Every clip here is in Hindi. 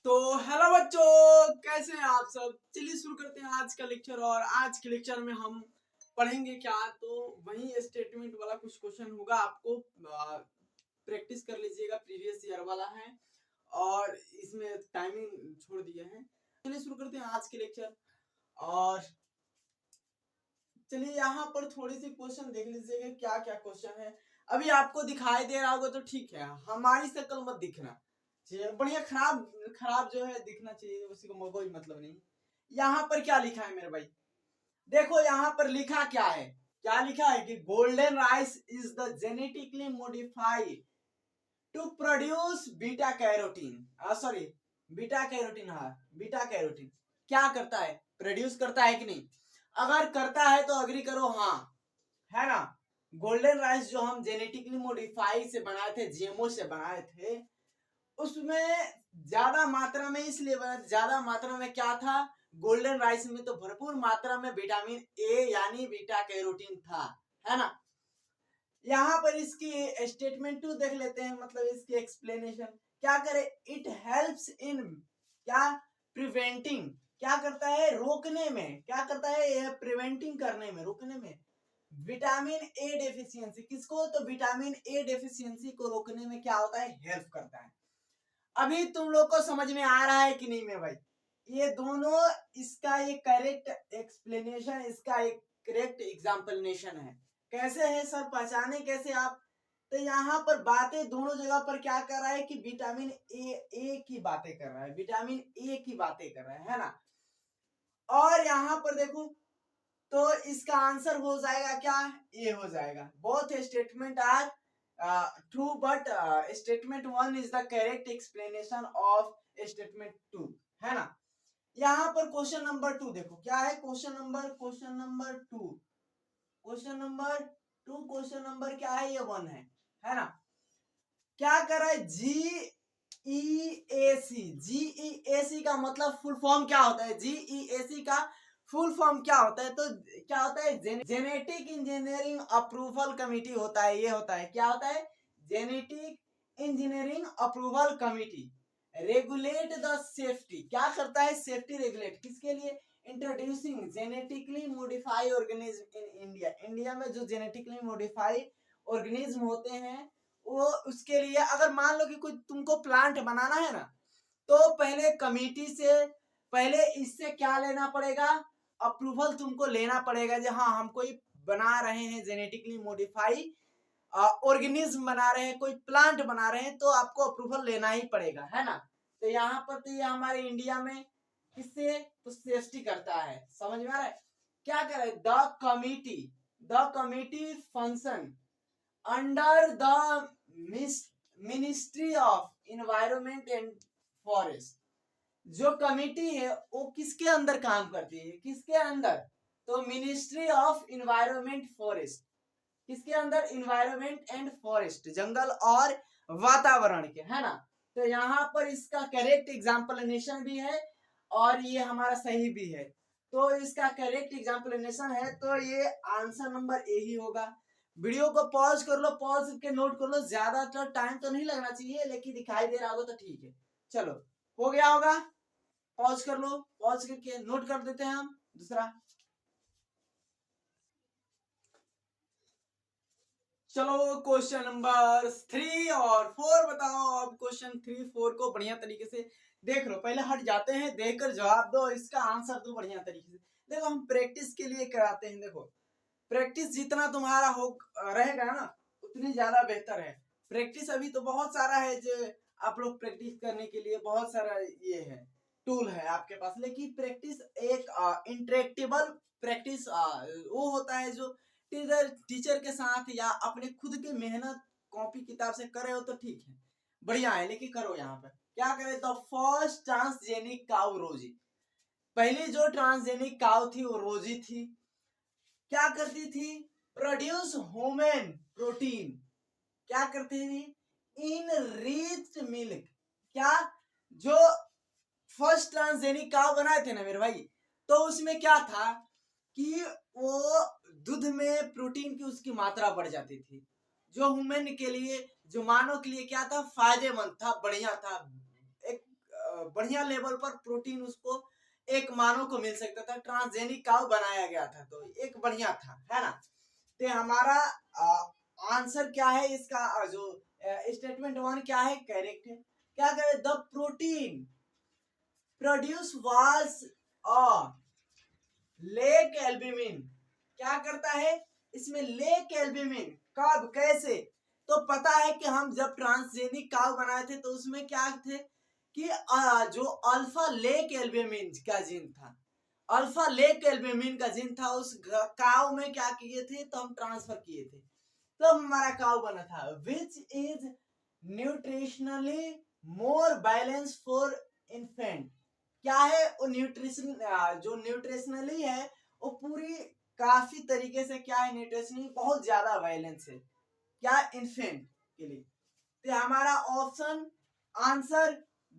तो हेलो बच्चों, कैसे हैं आप सब। चलिए शुरू करते हैं आज का लेक्चर। और आज के लेक्चर में हम पढ़ेंगे क्या, तो वही स्टेटमेंट वाला कुछ क्वेश्चन होगा। आपको प्रैक्टिस कर लीजिएगा, प्रीवियस ईयर वाला है और इसमें टाइमिंग छोड़ दिए हैं। चलिए शुरू करते हैं आज के लेक्चर। और चलिए यहाँ पर थोड़ी सी क्वेश्चन देख लीजिएगा क्या क्या क्वेश्चन है। अभी आपको दिखाई दे रहा होगा तो ठीक है, हमारी शक्ल मत दिखना चाहिए, बढ़िया खराब खराब जो है दिखना चाहिए, उसी को कोई मतलब नहीं। यहाँ पर क्या लिखा है मेरे भाई, देखो यहाँ पर लिखा क्या है, क्या लिखा है कि golden rice is the genetically modified to produce beta carotene. Sorry, beta carotene. हाँ, बीटा कैरोटीन क्या करता है, प्रोड्यूस करता है कि नहीं। अगर करता है तो अग्री करो हाँ, है ना। गोल्डन राइस जो हम जेनेटिकली मॉडिफाई से बनाए थे, जीएमओ से बनाए थे, उसमें ज्यादा मात्रा में इसलिए ज्यादा मात्रा में क्या था, गोल्डन राइस में तो भरपूर मात्रा में विटामिन ए यानी बीटा कैरोटीन था, है ना। यहाँ पर इसकी स्टेटमेंट 2 देख लेते हैं, मतलब इसकी एक्सप्लेनेशन क्या करे। इट हेल्प्स इन क्या, प्रिवेंटिंग, क्या करता है रोकने में, क्या करता है यह प्रिवेंटिंग करने में, रोकने में विटामिन ए डेफिशिएंसी। किसको, तो विटामिन ए डेफिशिएंसी को रोकने में क्या होता है, हेल्प करता है। अभी तुम लोग को समझ में आ रहा है कि नहीं मेरे भाई, ये दोनों, इसका ये करेक्ट एक्सप्लेनेशन, इसका एक करेक्ट एग्जाम्पलेशन है। कैसे है सर, पहचाने कैसे आप, तो यहाँ पर बातें दोनों जगह पर क्या कर रहा है कि विटामिन ए की बातें कर रहा है, विटामिन ए की बातें कर रहा है ना। और यहाँ पर देखो तो इसका आंसर हो जाएगा क्या, ए हो जाएगा। Both statement are true, but statement 1 is the correct explanation of statement 2, है ना। यहाँ पर क्वेश्चन नंबर 2 देखो क्या है, क्वेश्चन नंबर 2, क्वेश्चन नंबर क्या है, ये 1 है ना। क्या कर रहा है, GEAC का मतलब फुल फॉर्म क्या होता है, GEAC का फुल फॉर्म क्या होता है, तो क्या होता है, जेनेटिक इंजीनियरिंग अप्रूवल कमेटी होता है। ये होता है, क्या होता है, genetic engineering approval committee regulate the safety, क्या करता है, सेफ्टी रेगुलेट किसके लिए, introducing genetically modified organism in India. India में जो जेनेटिकली मॉडिफाइड ऑर्गेनिज्म होते हैं वो, उसके लिए अगर मान लो कि कोई तुमको प्लांट बनाना है ना, तो पहले कमेटी से, पहले इससे क्या लेना पड़ेगा, अप्रूवल तुमको लेना पड़ेगा। जो हाँ हम कोई बना रहे हैं जेनेटिकली मॉडिफाइड ऑर्गेनिज्म बना रहे हैं, कोई प्लांट बना रहे हैं, तो आपको अप्रूवल लेना ही पड़ेगा, है ना। तो यहाँ पर तो ये हमारे इंडिया में किससे, तो सेफ्टी करता है, समझ में आ रहा है। क्या करे, the committee function under the ministry of environment and forest. जो कमिटी है वो किसके अंदर काम करती है, किसके अंदर, तो मिनिस्ट्री ऑफ इन्वायरमेंट फॉरेस्ट, किसके अंदर, इन्वायरमेंट एंड फॉरेस्ट, जंगल और वातावरण के, है ना। तो यहाँ पर इसका करेक्ट एग्जाम्पलेशन भी है और ये हमारा सही भी है, तो इसका करेक्ट एग्जाम्पलेशन है, तो ये आंसर नंबर ए ही होगा। वीडियो को पॉज कर लो, पॉज करके नोट कर लो, ज्यादातर टाइम तो नहीं लगना चाहिए, लेकिन दिखाई दे रहा होगा तो ठीक है। चलो हो गया होगा, पॉज कर लो, पॉज करके नोट कर देते हैं हम दूसरा। चलो क्वेश्चन नंबर 3 और 4 बताओ। अब क्वेश्चन 3 4 को बढ़िया तरीके से देख लो, पहले हट जाते हैं, देखकर जवाब दो, इसका आंसर दो बढ़िया तरीके से। देखो हम प्रैक्टिस के लिए कराते हैं, देखो प्रैक्टिस जितना तुम्हारा हो रहेगा ना उतनी ज्यादा बेहतर है। प्रैक्टिस अभी तो बहुत सारा है, जो आप लोग प्रैक्टिस करने के लिए बहुत सारा ये है, टूल है आपके पास, लेकिन प्रैक्टिस एक इंटरेक्टिबल प्रैक्टिस वो होता है जो टीचर के साथ या अपने खुद के मेहनत कॉपी किताब से करे हो तो ठीक है, बढ़िया है, लेकिन करो। यहाँ पर क्या करे, तो फर्स्ट ट्रांसजेनिक काउ रोजी, पहली जो ट्रांसजेनिक काउ थी वो रोजी थी, क्या करती थी, प्रोड्यूस ह्यूमन प्रोटीन, क्या करती थी, इन रिच मिल्क। क्या, जो फर्स्ट ट्रांसजेनिक काउ बनाए थे ना मेरे भाई, तो उसमें क्या था कि वो दूध में प्रोटीन की उसकी मात्रा बढ़ जाती थी, जो ह्यूमन के लिए, जो मानव के लिए क्या था, फायदेमंद था, बढ़िया था, एक बढ़िया लेवल पर प्रोटीन उसको एक मानव को मिल सकता था। ट्रांसजेनिक काउ बनाया गया था तो एक बढ़िया था, है ना। तो हमारा आंसर क्या है इसका, जो स्टेटमेंट 1 क्या है, करेक्ट है। क्या करे, the protein produce was lake albumin, क्या करता है इसमें लेक एल्ब्यूमिन, कब कैसे, तो पता है कि हम जब ट्रांसजेनिक काउ बनाए थे तो उसमें क्या थे कि जो अल्फा लेक एल्ब्यूमिन का जीन था, अल्फा लेक एल्ब्यूमिन का जीन था, उस काउ में क्या किए थे तो हम ट्रांसफर किए थे, तो हमारा काउ बना था। Which is nutritionally more balance for infant, क्या है वो न्यूट्रिशन, जो न्यूट्रिशनली है वो पूरी काफी तरीके से क्या है, न्यूट्रिशनली बहुत ज्यादा बैलेंस है, क्या, इन्फेंट के लिए। तो हमारा ऑप्शन आंसर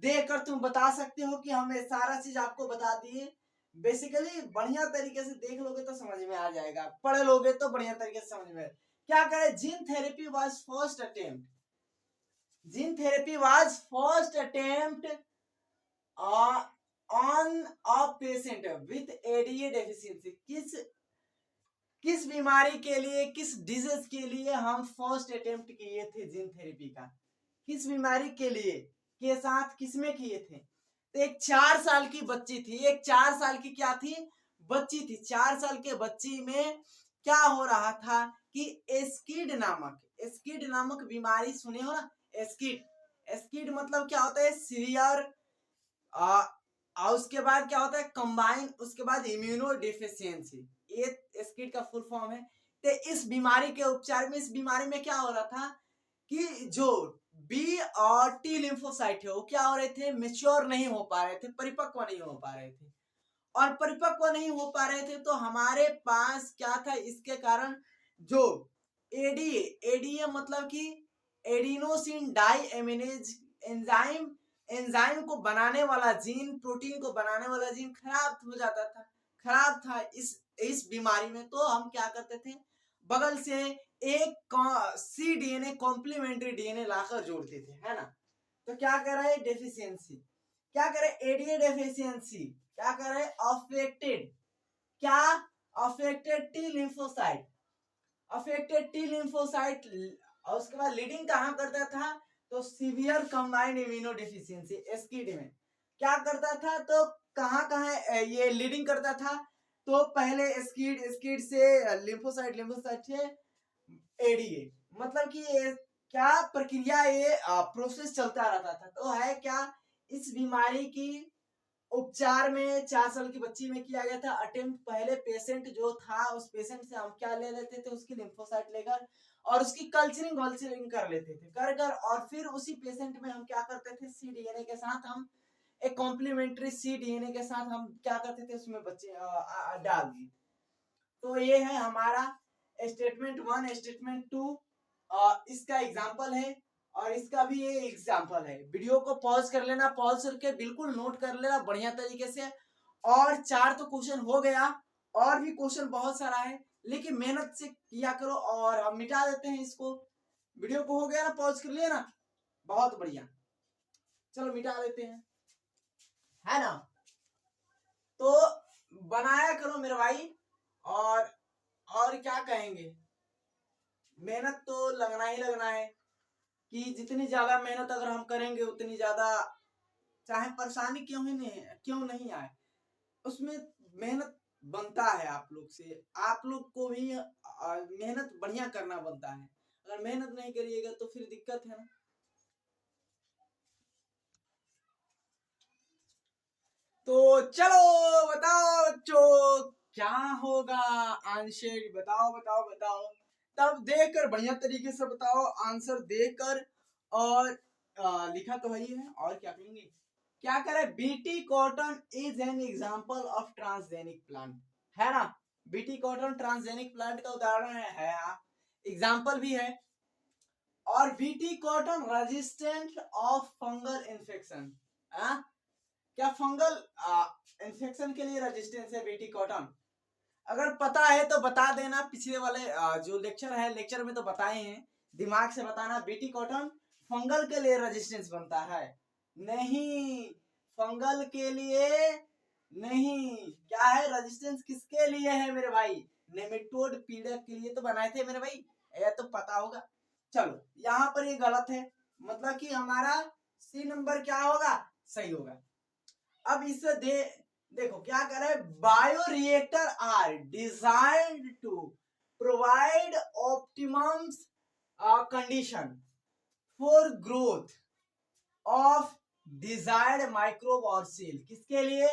देकर तुम बता सकते हो कि हमें सारा चीज आपको बता दिए। बेसिकली बढ़िया तरीके से देख लोगे तो समझ में आ जाएगा, पढ़ लोगे तो बढ़िया तरीके से समझ में। क्या करे, gene therapy was first attempt, gene therapy was first attempt on a patient with ADA deficiency, किस बीमारी के लिए, किस डिजीज के लिए हम फर्स्ट अटेम्प्ट किए थे जीन थेरेपी का, किस बीमारी के लिए, के साथ किसमें किए थे, तो एक 4 साल की बच्ची थी, एक 4 साल की क्या थी, बच्ची थी। 4 साल के बच्ची में क्या हो रहा था कि एस्किड नामक बीमारी सुने हो ना, एस्किड मतलब क्या होता है, सीवियर, उसके बाद क्या होता है कंबाइन, उसके बाद इम्यूनो डिफिशियंसी, ये एस्किड का फुल फॉर्म है। तो इस बीमारी के उपचार में, इस बीमारी में क्या हो रहा था कि जो बी और टी लिम्फोसाइट है वो क्या हो रहे थे, मेच्योर नहीं हो पा रहे थे, परिपक्व नहीं हो पा रहे थे, और परिपक्व नहीं हो पा रहे थे तो हमारे पास क्या था, इसके कारण जो एडीए मतलब कि एडिनोसिन डाई एमिनेज एंजाइम, एंजाइम को बनाने वाला जीन, प्रोटीन को बनाने वाला जीन खराब हो जाता था, खराब था इस बीमारी में। तो हम क्या करते थे, बगल से एक सी डीएनए कॉम्प्लीमेंट्री डीएनए लाकर जोड़ते थे, है ना। तो क्या कर रहा है, डेफिशिएंसी, क्या करे, एडीए डेफिशिएंसी क्या करे, अफेक्टेड, क्या, affected T lymphocyte, affected T lymphocyte, और उसके बाद लीडिंग कहां करता था, तो सीवियर कंबाइंड इम्यूनो डेफिशिएंसी एस्किड में क्या करता था, तो कहां कहां ये लीडिंग करता था, तो पहले एस्किड, एस्किड से लिम्फोसाइट, लिम्फोसाइट से एडीए, मतलब कि ये क्या प्रक्रिया, ये प्रोसेस चलता रहता था। तो है क्या, इस बीमारी की उपचार में 4 साल की बच्ची में किया गया था अटेम्प्ट, पहले पेशेंट जो था उस पेशेंट से हम क्या ले लेते थे, उसकी लिम्फोसाइट लेकर और उसकी कल्चरिंग वल्चरिंग कर लेते थे, कर कर और फिर उसी पेशेंट में हम क्या करते थे, सी डीएनए के साथ हम एक कॉम्प्लीमेंट्री सी डीएनए के साथ हम क्या करते थे, उसमें बच्चे डाल दिए। तो ये है हमारा स्टेटमेंट 1, स्टेटमेंट 2 इसका एग्जाम्पल है और इसका भी ये एग्जाम्पल है। वीडियो को पॉज कर लेना, पॉज करके बिल्कुल नोट कर लेना बढ़िया तरीके से। और 4 तो क्वेश्चन हो गया, और भी क्वेश्चन बहुत सारा है, लेकिन मेहनत से किया करो। और हम मिटा देते हैं इसको, वीडियो को हो गया ना, पॉज कर लिया ना, बहुत बढ़िया, चलो मिटा देते हैं, है ना। तो बनाया करो मेरे भाई, और क्या कहेंगे, मेहनत तो लगना ही लगना है, कि जितनी ज्यादा मेहनत अगर हम करेंगे उतनी ज्यादा, चाहे परेशानी क्यों नहीं आए, उसमें मेहनत बनता है आप लोग से, आप लोग को भी मेहनत बढ़िया करना बनता है। अगर मेहनत नहीं करिएगा तो फिर दिक्कत है ना। तो चलो बताओ बच्चों, क्या होगा आंसर, बताओ बताओ बताओ, तब देखकर बढ़िया तरीके से बताओ, आंसर देकर। और लिखा तो वही है, और क्या कहेंगे, क्या करे, BT cotton is an example of transgenic plant, है ना। बीटी कॉटन ट्रांसजेनिक प्लांट का उदाहरण है, एग्जांपल भी है। और BT cotton resistant of fungal infection, क्या फंगल इन्फेक्शन के लिए रेजिस्टेंस है बीटी कॉटन। अगर पता है तो बता देना, पिछले वाले जो लेक्चर है, लेक्चर में तो बताए हैं, दिमाग से बताना। बीटी कॉटन फंगल के लिए रेजिस्टेंस बनता है, नहीं, फंगल के लिए नहीं। क्या है रेजिस्टेंस, किसके लिए है मेरे भाई? नेमेटोड पीड़क के लिए तो बनाए थे मेरे भाई, यह तो पता होगा। चलो यहाँ पर ये गलत है, मतलब कि हमारा सी नंबर क्या होगा, सही होगा। अब इससे देखो क्या कर रहे हैं, bioreactor are designed to provide optimum condition for growth of desired microbe और सेल। किसके लिए?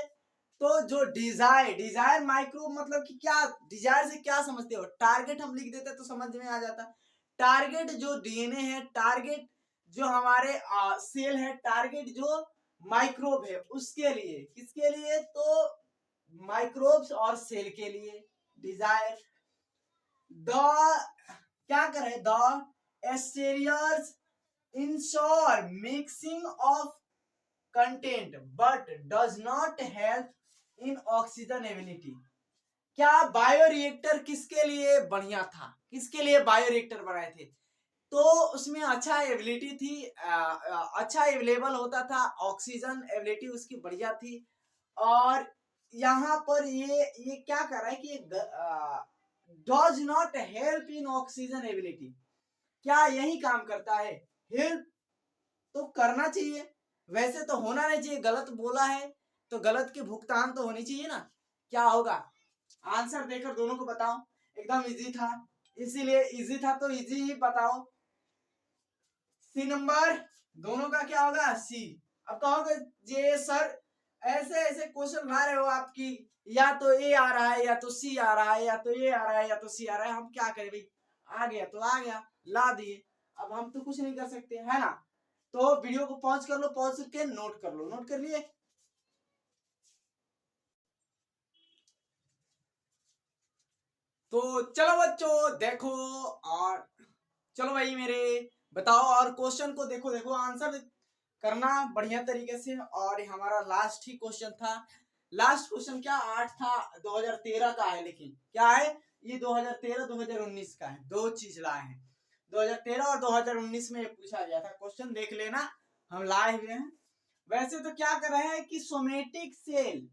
तो जो डिजायर माइक्रोब मतलब कि क्या, डिजायर से क्या समझते हो? टारगेट हम लिख देते तो समझ में आ जाता। टारगेट जो डीएनए है, टारगेट जो हमारे सेल है, टारगेट जो माइक्रोब है, उसके लिए। किसके लिए? तो माइक्रोब्स और सेल के लिए डिजायर। द क्या करे, the stirrers ensure mixing of content but does not help in oxygen ability. क्या बायोरिएक्टर किसके लिए बढ़िया था? किसके लिए बायोरिएक्टर बनाए थे? तो उसमें अच्छा एबिलिटी थी, अच्छा अवेलेबल होता था, ऑक्सीजन एबिलिटी उसकी बढ़िया थी। और यहाँ पर ये क्या कर रहा है कि does not help in oxygen ability. क्या यही काम करता है? हेल्प तो करना चाहिए, वैसे तो होना नहीं चाहिए। गलत बोला है तो गलत की भुगतान तो होनी चाहिए ना। क्या होगा? आंसर देकर दोनों को बताओ। एकदम इजी था, इसीलिए इजी था तो इजी ही बताओ। सी नंबर दोनों का क्या होगा? सी। अब कहोगे जे सर ऐसे ऐसे क्वेश्चन ला रहे हो आपकी, या तो ए आ रहा है या तो सी आ रहा है, या तो ए आ रहा है या तो सी आ रहा है, हम क्या करें भाई? आ गया तो आ गया, ला दिए, अब हम तो कुछ नहीं कर सकते, है ना। तो वीडियो को पॉज कर लो, पॉज करके नोट कर लो। नोट कर लिए? तो चलो बच्चों देखो, और चलो भाई मेरे बताओ, और क्वेश्चन को देखो, देखो आंसर करना बढ़िया तरीके से। और हमारा लास्ट ही क्वेश्चन था। लास्ट क्वेश्चन क्या 8 था, 2013 का है, लेकिन क्या है ये 2013 2019 का है, दो चीज लाए हैं। 2013 और 2019 में पूछा गया था क्वेश्चन, देख लेना, हम लाए हुए हैं। वैसे तो क्या कर रहे हैं कि सोमेटिक सेल,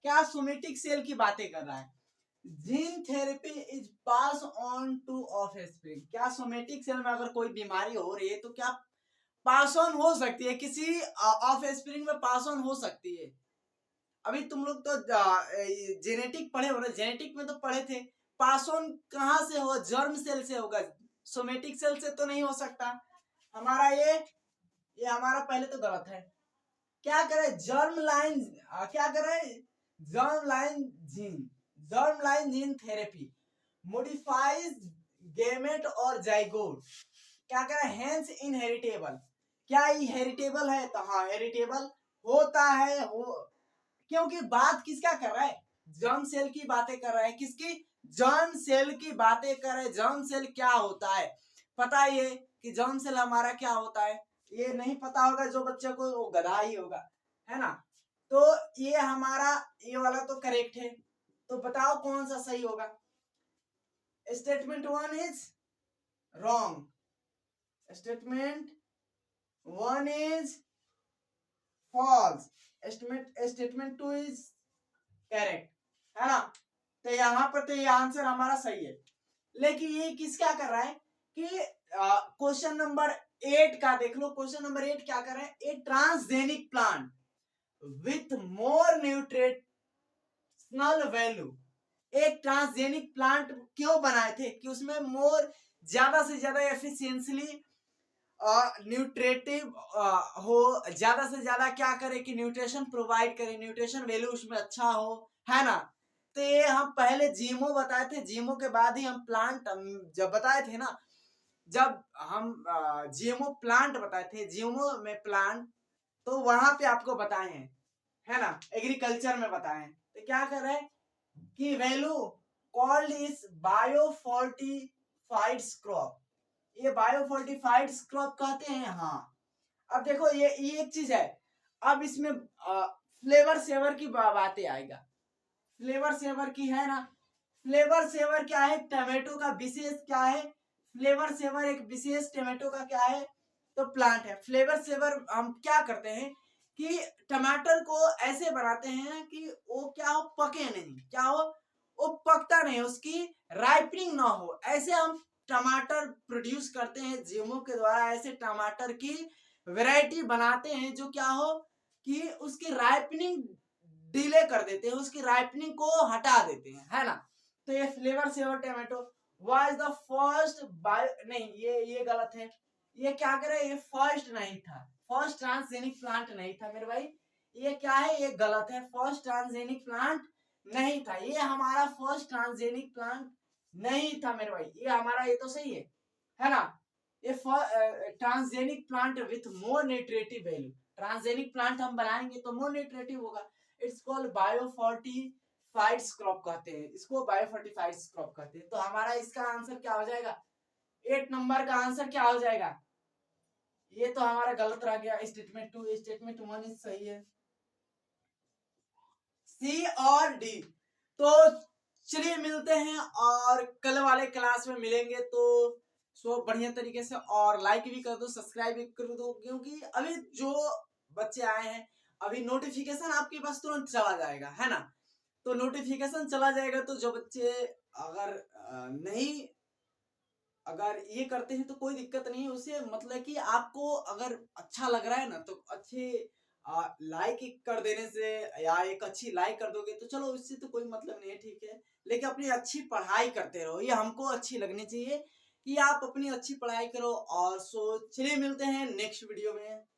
क्या सोमेटिक सेल की बातें कर रहा है। Gene therapy is pass on two of spring. क्या सोमेटिक सेल में अगर कोई बीमारी हो रही है तो क्या पास ऑन हो सकती है? किसी ऑफ स्प्रिंग में पास ऑन हो सकती है। अभी तुम लोग तो जेनेटिक पढ़े हो ना, जेनेटिक में तो पढ़े थे। पास ऑन कहां से होगा? जर्म सेल से होगा, सोमेटिक सेल से तो नहीं हो सकता। हमारा ये हमारा पहले तो गलत है। क्या करे, जर्म लाइन, क्या करे, germ line gene, germ line gene therapy modifies gamete और जाइगोट। क्या करे, हेंस इनहेरिटेबल। क्या ये हेरिटेबल है? तो हाँ हेरिटेबल होता है, क्योंकि बात किसका कर रहा है? जर्म सेल की बातें कर रहा है। किसकी? जर्म सेल की बातें कर रहे। जर्म सेल क्या होता है पता है? ये कि जर्म सेल हमारा क्या होता है ये नहीं पता होगा जो बच्चे को, वो गधा ही होगा, है ना। तो ये हमारा ये वाला तो करेक्ट है। तो बताओ कौन सा सही होगा? Statement 1 is wrong, statement 1 is false, statement 2 is correct, है ना। तो यहाँ पर तो ये आंसर हमारा सही है। लेकिन ये किस क्या कर रहा है कि क्वेश्चन नंबर 8 का देख लो। क्वेश्चन नंबर 8 क्या कर रहे हैं? A transgenic plant with more nutritional value. एक ट्रांसजेनिक प्लांट क्यों बनाए थे? कि उसमें मोर, ज्यादा से ज्यादा एफिशिएंटली न्यूट्रेटिव हो, ज्यादा से ज्यादा क्या करे कि न्यूट्रिशन प्रोवाइड करे, न्यूट्रिशन वैल्यू उसमें अच्छा हो, है ना। तो ये हम पहले जीमो बताए थे, जीमो के बाद ही हम प्लांट जब बताए थे ना, जब हम जीएमओ प्लांट बताए थे, जीएमओ में प्लांट, तो वहां पे आपको बताए हैं, है ना, एग्रीकल्चर में बताए हैं। तो क्या कर रहे हैं कि value called is biofortified crop. ये बायोफोर्टिफाइड क्रॉप कहते हैं। हाँ अब देखो ये एक चीज है। अब इसमें फ्लेवर सेवर की बातें आएगा। फ्लेवर सेवर की है ना। फ्लेवर सेवर क्या है? टमेटो का विशेष क्या है? फ्लेवर सेवर एक विशेष टमेटो का क्या है? तो प्लांट है। फ्लेवर सेवर हम क्या करते हैं कि टमाटर को ऐसे बनाते हैं कि वो क्या हो, पके नहीं, क्या हो, वो पकता नहीं, उसकी राइपनिंग ना हो। ऐसे हम टमाटर प्रोड्यूस करते हैं जीएमओ के द्वारा। ऐसे टमाटर की वैरायटी बनाते हैं जो क्या हो कि उसकी राइपनिंग डिले कर देते हैं, उसकी राइपनिंग को हटा देते हैं, है ना। तो ये Flavr Savr tomato was the first bio, नहीं ये गलत है। ये क्या करे, ये फर्स्ट नहीं था, फर्स्ट ट्रांसजेनिक प्लांट नहीं था मेरे भाई। ये क्या है, ये गलत है, फर्स्ट ट्रांसजेनिक प्लांट नहीं था। ये हमारा फर्स्ट ट्रांसजेनिक प्लांट नहीं था मेरे भाई। ये हमारा, ये तो सही है ना। ये transgenic plant with more nutritive value, transgenic plant हम बनाएंगे तो मोर न्यूट्रिटिव होगा। इट्स कॉल्ड बायोफोर्टिफाइड क्रॉप कहते हैं इसको, बायोफोर्टिफाइड क्रॉप कहते हैं। तो हमारा इसका आंसर क्या हो जाएगा, 8 नंबर का आंसर क्या हो जाएगा। ये तो हमारा गलत रह गया, स्टेटमेंट 2, स्टेटमेंट 1 इज सही है, सी और डी। तो चलिए मिलते हैं और कल वाले क्लास में मिलेंगे। तो सो बढ़िया तरीके से, और लाइक भी कर दो, सब्सक्राइब भी कर दो, क्योंकि अभी जो बच्चे आए हैं अभी नोटिफिकेशन आपके पास तुरंत चला जाएगा, है ना। तो नोटिफिकेशन चला जाएगा तो जो बच्चे अगर नहीं, अगर ये करते हैं तो कोई दिक्कत नहीं है उससे, मतलब कि आपको अगर अच्छा लग रहा है ना तो अच्छे लाइक कर देने से, या एक अच्छी लाइक कर दोगे तो चलो इससे तो कोई मतलब नहीं है, ठीक है। लेकिन अपनी अच्छी पढ़ाई करते रहो, ये हमको अच्छी लगनी चाहिए कि आप अपनी अच्छी पढ़ाई करो। और सो चलिए मिलते हैं नेक्स्ट वीडियो में।